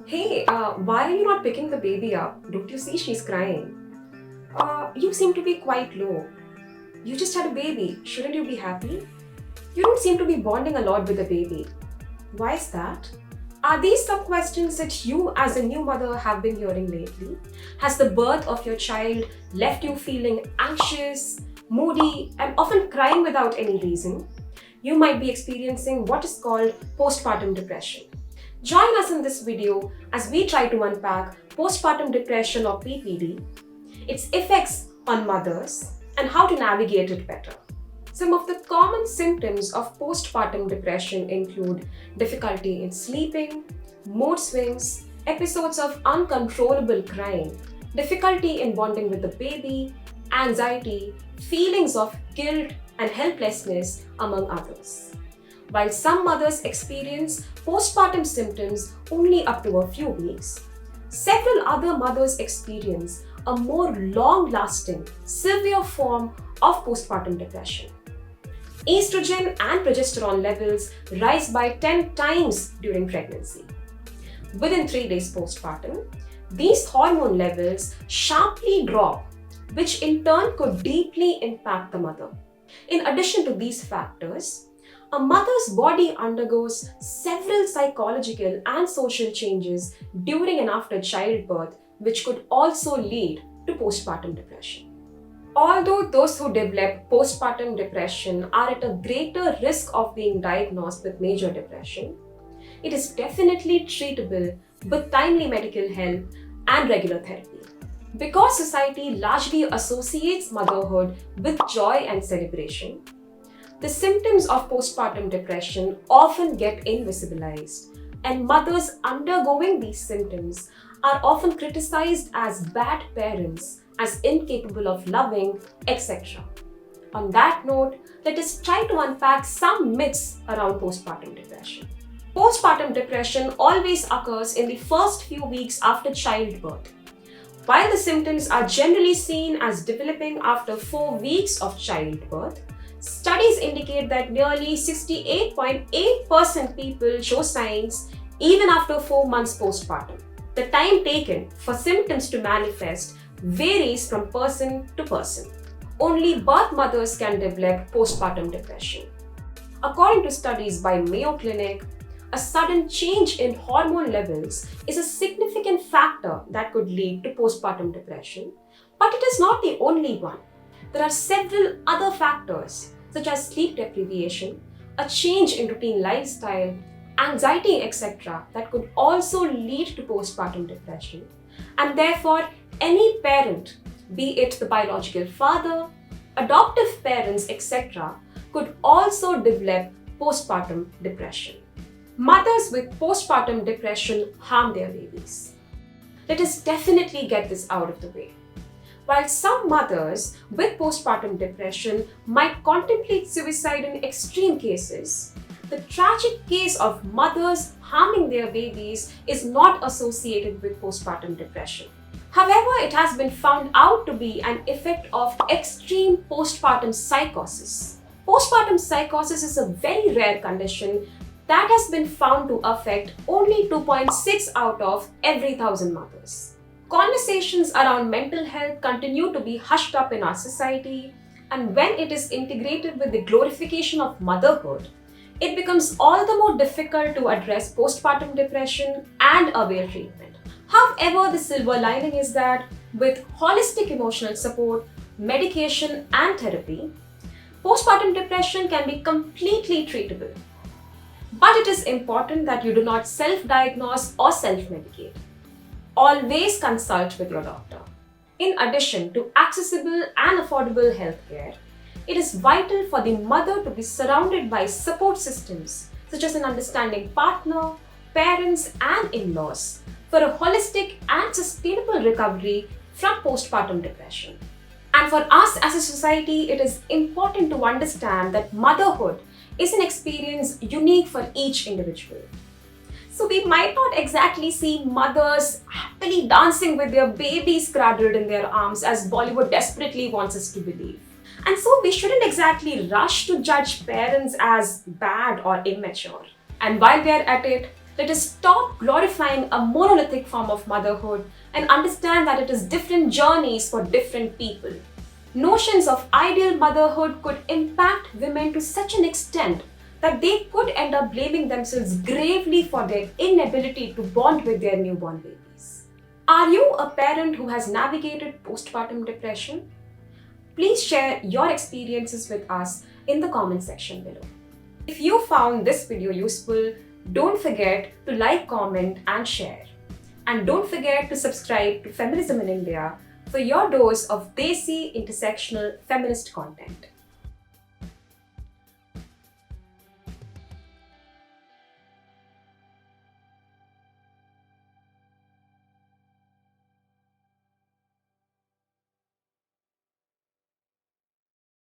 Hey, why are you not picking the baby up? Don't you see she's crying? You seem to be quite low. You just had a baby. Shouldn't you be happy? You don't seem to be bonding a lot with the baby. Why is that? Are these some questions that you, as a new mother, have been hearing lately? Has the birth of your child left you feeling anxious, moody, and often crying without any reason? You might be experiencing what is called postpartum depression. Join us in this video as we try to unpack postpartum depression or PPD, its effects on mothers, and how to navigate it better. Some of the common symptoms of postpartum depression include difficulty in sleeping, mood swings, episodes of uncontrollable crying, difficulty in bonding with the baby, anxiety, feelings of guilt and helplessness, among others. While some mothers experience postpartum symptoms only up to a few weeks, several other mothers experience a more long-lasting, severe form of postpartum depression. Estrogen and progesterone levels rise by 10 times during pregnancy. Within 3 days postpartum, these hormone levels sharply drop, which in turn could deeply impact the mother. In addition to these factors, a mother's body undergoes several psychological and social changes during and after childbirth, which could also lead to postpartum depression. Although those who develop postpartum depression are at a greater risk of being diagnosed with major depression, it is definitely treatable with timely medical help and regular therapy. Because society largely associates motherhood with joy and celebration, the symptoms of postpartum depression often get invisibilized, and mothers undergoing these symptoms are often criticized as bad parents, as incapable of loving, etc. On that note, let us try to unpack some myths around postpartum depression. Postpartum depression always occurs in the first few weeks after childbirth. While the symptoms are generally seen as developing after 4 weeks of childbirth, studies indicate that nearly 68.8% people show signs even after 4 months postpartum. The time taken for symptoms to manifest varies from person to person. Only birth mothers can develop postpartum depression. According to studies by Mayo Clinic, a sudden change in hormone levels is a significant factor that could lead to postpartum depression, but it is not the only one. There are several other factors such as sleep deprivation, a change in routine lifestyle, anxiety, etc., that could also lead to postpartum depression. And therefore, any parent, be it the biological father, adoptive parents, etc., could also develop postpartum depression. Mothers with postpartum depression harm their babies. Let us definitely get this out of the way. While some mothers with postpartum depression might contemplate suicide in extreme cases, the tragic case of mothers harming their babies is not associated with postpartum depression. However, it has been found out to be an effect of extreme postpartum psychosis. Postpartum psychosis is a very rare condition that has been found to affect only 2.6 out of every 1,000 mothers. Conversations around mental health continue to be hushed up in our society, and when it is integrated with the glorification of motherhood, it becomes all the more difficult to address postpartum depression and avail treatment. However, the silver lining is that with holistic emotional support, medication, and therapy, postpartum depression can be completely treatable. But it is important that you do not self-diagnose or self-medicate. Always consult with your doctor. In addition to accessible and affordable healthcare, it is vital for the mother to be surrounded by support systems such as an understanding partner, parents, and in-laws for a holistic and sustainable recovery from postpartum depression. And for us as a society, it is important to understand that motherhood is an experience unique for each individual. So we might not exactly see mothers happily dancing with their babies cradled in their arms as Bollywood desperately wants us to believe. And so we shouldn't exactly rush to judge parents as bad or immature. And while we are at it, Let us stop glorifying a monolithic form of motherhood and understand that it is different journeys for different people. Notions of ideal motherhood could impact women to such an extent that they could end up blaming themselves gravely for their inability to bond with their newborn babies. Are you a parent who has navigated postpartum depression? Please share your experiences with us in the comment section below. If you found this video useful, don't forget to like, comment and share. And don't forget to subscribe to Feminism in India for your dose of desi intersectional feminist content.